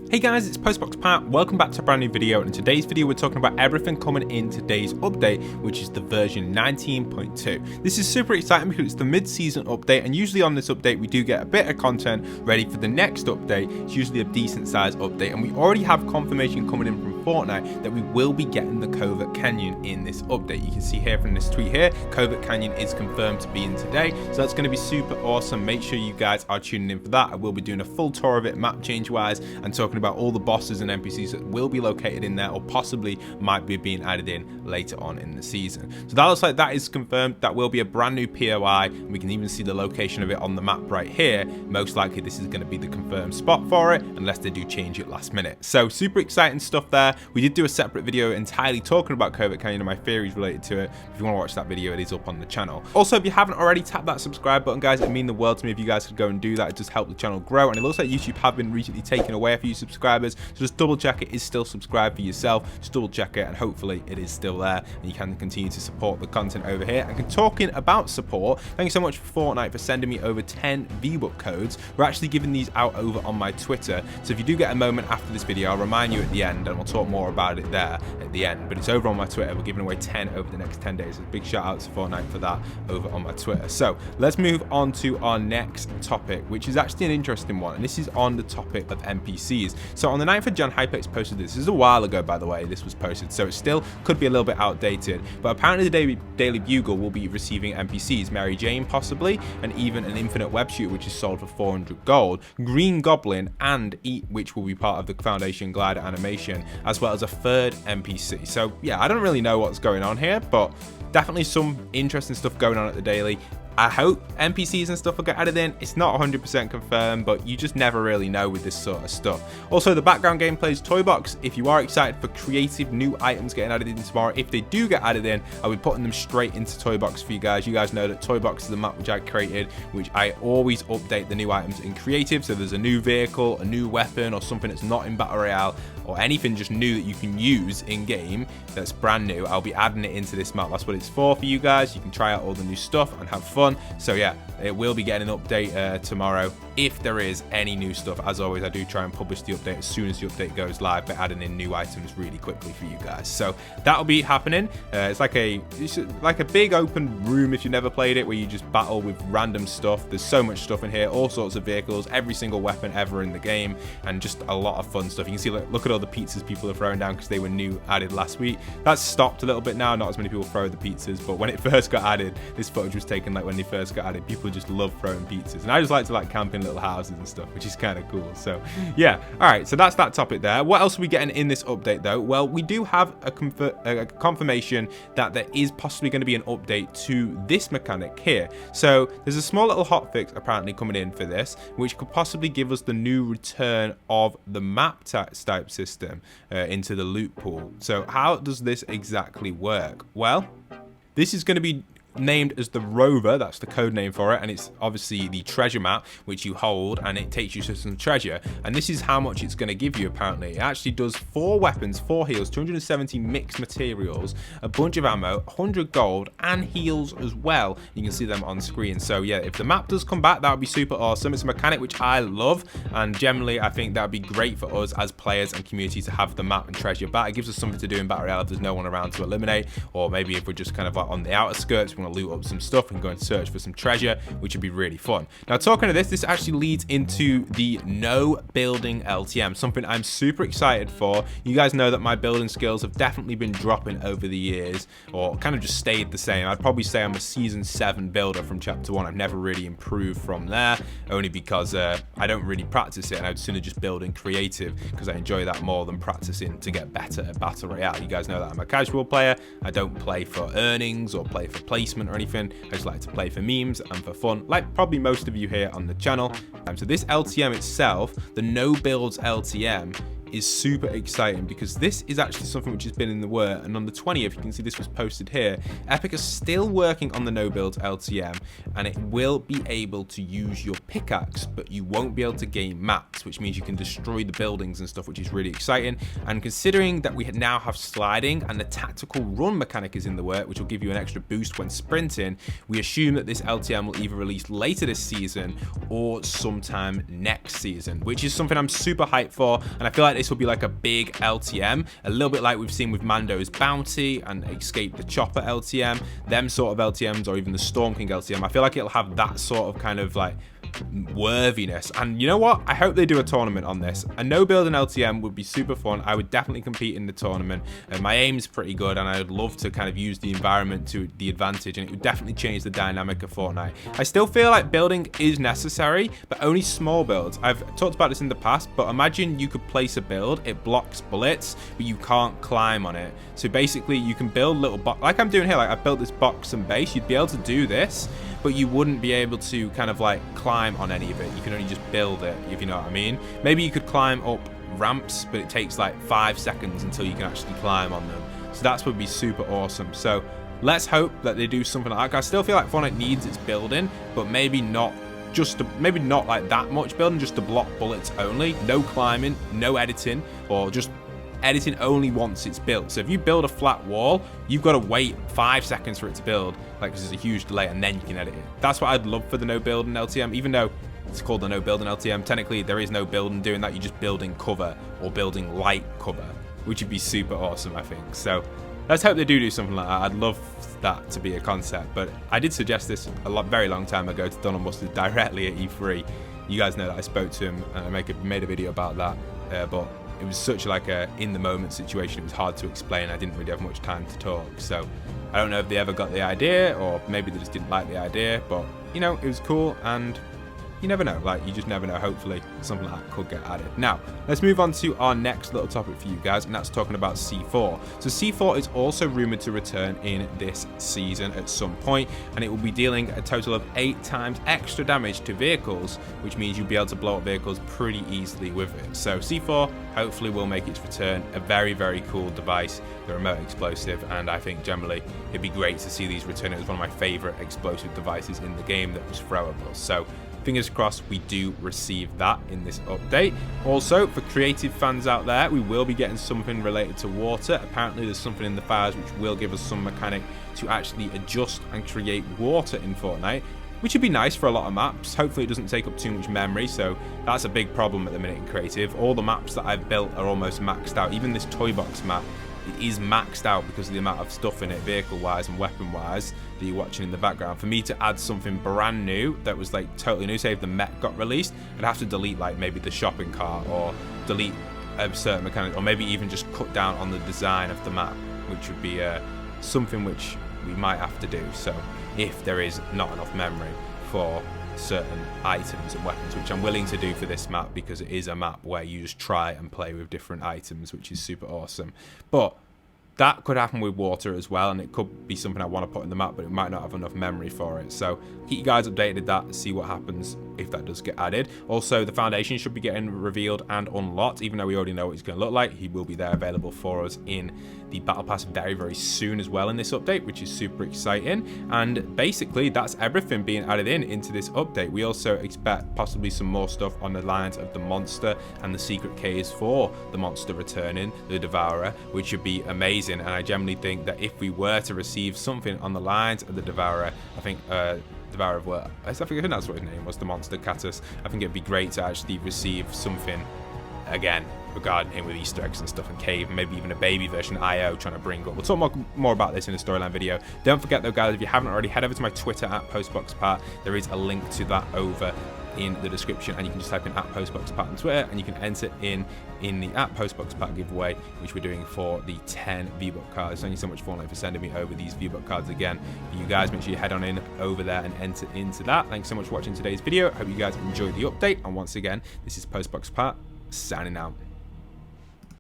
Hey guys, it's Postbox Pat. Welcome back to a brand new video, and in today's video we're talking about everything coming in today's update, which is the version 19.2. This is super exciting because it's the mid-season update, and usually on this update we do get a bit of content ready for the next update. It's usually a decent sized update, and we already have confirmation coming in from Fortnite that we will be getting the Covert Canyon in this update. You can see here from this tweet here, Covert Canyon is confirmed to be in today, so that's going to be super awesome. Make sure you guys are tuning in for that. I will be doing a full tour of it map change wise and talking about all the bosses and NPCs that will be located in there or possibly might be being added in later on in the season. So that looks like that is confirmed. That will be a brand new POI, and we can even see the location of it on the map right here. Most likely this is going to be the confirmed spot for it unless they do change it last minute. So super exciting stuff there. We did do a separate video entirely talking about Covert Canyon and my theories related to it. If you want to watch that video, it is up on the channel. Also, if you haven't already, tap that subscribe button, guys. It would mean the world to me if you guys could go and do that. It does help the channel grow, and it looks like YouTube have been recently taking away a few subscribers. So just double check it is still subscribed for yourself. Just double check it, and hopefully it is still there, and you can continue to support the content over here. And talking about support, thank you so much for Fortnite for sending me over 10 V-Buck codes. We're actually giving these out over on my Twitter, so if you do get a moment after this video, I'll remind you at the end, and we'll talk more about it there at the end. But it's over on my Twitter. We're giving away 10 over the next 10 days. So big shout out to Fortnite for that over on my Twitter. So let's move on to our next topic, which is actually an interesting one, and this is on the topic of NPCs. So on the 9th of Jan, Hypex posted this. This is a while ago, by the way, this was posted, so it still could be a little bit outdated, but apparently the Daily Bugle will be receiving NPCs, Mary Jane possibly, and even an infinite web shooter, which is sold for 400 gold, Green Goblin, and Eat, which will be part of the Foundation glider animation, as well as a third NPC. So yeah, I don't really know what's going on here, but definitely some interesting stuff going on at the Daily. I hope NPCs and stuff will get added in. It's not 100% confirmed, but you just never really know with this sort of stuff. Also, the background gameplay is Toy Box. If you are excited for creative new items getting added in tomorrow, if they do get added in, I'll be putting them straight into Toy Box for you guys. You guys know that Toy Box is a map which I created, which I always update the new items in creative. So there's a new vehicle, a new weapon, or something that's not in Battle Royale, or anything just new that you can use in game that's brand new, I'll be adding it into this map. That's what it's for you guys. You can try out all the new stuff and have fun. So yeah, it will be getting an update tomorrow if there is any new stuff. As always, I do try and publish the update as soon as the update goes live, but adding in new items really quickly for you guys. So that'll be happening. It's like a big open room if you've never played it, where you just battle with random stuff. There's so much stuff in here, all sorts of vehicles, every single weapon ever in the game, and just a lot of fun stuff. You can see, look at all the pizzas people are throwing down because they were new added last week. That's stopped a little bit now, not as many people throw the pizzas, but when it first got added, this footage was taken like when they first got added, people just love throwing pizzas, and I just like to camp in little houses and stuff, which is kind of cool. So yeah, all right, so that's that topic there. What else are we getting in this update though? Well, we do have a confirmation that there is possibly going to be an update to this mechanic here. So there's a small little hotfix apparently coming in for this, which could possibly give us the new return of the map type system into the loot pool. So how does this exactly work? Well, this is going to be named as the Rover, that's the code name for it, and it's obviously the treasure map which you hold, and it takes you to some treasure, and this is how much it's going to give you. Apparently it actually does 4 weapons, 4 heals, 270 mixed materials, a bunch of ammo, 100 gold, and heals as well. You can see them on screen. So yeah, if the map does come back, that would be super awesome. It's a mechanic which I love, and generally I think that would be great for us as players and community to have the map and treasure back. It gives us something to do in Battle Royale if there's no one around to eliminate, or maybe if we're just kind of like on the outer skirts, we want to loot up some stuff and go and search for some treasure, which would be really fun. Now, talking of this actually leads into the no Building Ltm, something I'm super excited for. You guys know that my building skills have definitely been dropping over the years, or kind of just stayed the same. I'd probably say I'm a season 7 builder from chapter 1. I've never really improved from there, only because I don't really practice it, and I'd sooner just build in creative because I enjoy that more than practicing to get better at Battle Royale. You guys know that I'm a casual player. I don't play for earnings or play for placement or anything. I just like to play for memes and for fun, like probably most of you here on the channel. So this LTM itself, the no Builds Ltm, is super exciting because this is actually something which has been in the works, and on the 20th, you can see this was posted here, Epic is still working on the no Builds Ltm, and it will be able to use your pickaxe, but you won't be able to gain maps, which means you can destroy the buildings and stuff, which is really exciting. And considering that we now have sliding and the tactical run mechanic is in the work, which will give you an extra boost when sprinting, we assume that this LTM will either release later this season or sometime next season, which is something I'm super hyped for. And I feel like this will be like a big LTM, a little bit like we've seen with Mando's Bounty and Escape the Chopper LTM, them sort of LTMs, or even the Storm King LTM. I feel like it'll have that sort of kind of like worthiness. And you know what, I hope they do a tournament on this. A no build and LTM would be super fun. I would definitely compete in the tournament, and my aim's pretty good, and I would love to kind of use the environment to the advantage, and it would definitely change the dynamic of Fortnite. I still feel like building is necessary, but only small builds. I've talked about this in the past, but imagine you could place a build, it blocks bullets, but you can't climb on it. So basically you can build little box, like I'm doing here, like I built this box and base. You'd be able to do this, but you wouldn't be able to kind of like climb on any of it. You can only just build it, if you know what I mean. Maybe you could climb up ramps, but it takes like 5 seconds until you can actually climb on them. So that's would be super awesome. So let's hope that they do something like that. I still feel like Fortnite needs its building, but maybe not like that much building, just to block bullets only. No climbing, no editing, or just editing only once it's built. So if you build a flat wall, you've got to wait 5 seconds for it to build, like because there's a huge delay, and then you can edit it. That's what I'd love for the no build and LTM, even though it's called the no build and LTM. Technically there is no building doing that. You're just building cover or building light cover, which would be super awesome, I think. So let's hope they do something like that. I'd love that to be a concept, but I did suggest this very long time ago to Donald Mustard directly at E3. You guys know that I spoke to him and I made a video about that, but it was such like a in the moment situation. It was hard to explain. I didn't really have much time to talk, so I don't know if they ever got the idea, or maybe they just didn't like the idea, but you know, it was cool, and you never know, like you just never know. Hopefully something like that could get added. Now let's move on to our next little topic for you guys, and that's talking about C4. So C4 is also rumored to return in this season at some point, and it will be dealing a total of 8 times extra damage to vehicles, which means you'll be able to blow up vehicles pretty easily with it. So C4 hopefully will make its return. A very, very cool device, the remote explosive, and I think generally it'd be great to see these return. It was one of my favorite explosive devices in the game that was throwable. So fingers crossed we do receive that in this update. Also, for creative fans out there, we will be getting something related to water. Apparently there's something in the files which will give us some mechanic to actually adjust and create water in Fortnite, which would be nice for a lot of maps. Hopefully it doesn't take up too much memory, so that's a big problem at the minute in creative. All the maps that I've built are almost maxed out. Even this toy box map, it is maxed out because of the amount of stuff in it, vehicle wise and weapon wise, that you're watching in the background. For me to add something brand new that was like totally new, say if the mech got released, I'd have to delete like maybe the shopping cart, or delete a certain mechanic, or maybe even just cut down on the design of the map, which would be something which we might have to do. So if there is not enough memory for certain items and weapons, which I'm willing to do for this map, because it is a map where you just try and play with different items, which is super awesome. But that could happen with water as well, and it could be something I want to put in the map, but it might not have enough memory for it. So keep you guys updated that, see what happens if that does get added. Also, the foundation should be getting revealed and unlocked, even though we already know what he's going to look like. He will be there available for us in the battle pass very, very soon as well in this update, which is super exciting. And basically that's everything being added into this update. We also expect possibly some more stuff on the lines of the monster and the secret caves for the monster returning, the Devourer, which would be amazing. And I generally think that if we were to receive something on the lines of the Devourer, I think Devourer of what? I think that's what his name was, the monster Catus. I think it'd be great to actually receive something again regarding him with Easter eggs and stuff in cave, and maybe even a baby version IO trying to bring up. We'll talk more about this in a storyline video. Don't forget though, guys, if you haven't already, head over to my Twitter at postboxpart. There is a link to that over in the description, and you can just type in at postboxpart on Twitter, and you can enter in the at postboxpart giveaway, which we're doing for the 10 V-Buck cards. Thank you so much, Fortnite, for sending me over these V-Buck cards again. For you guys, make sure you head on in over there and enter into that. Thanks so much for watching today's video. Hope you guys enjoyed the update, and once again, this is postboxpart signing out.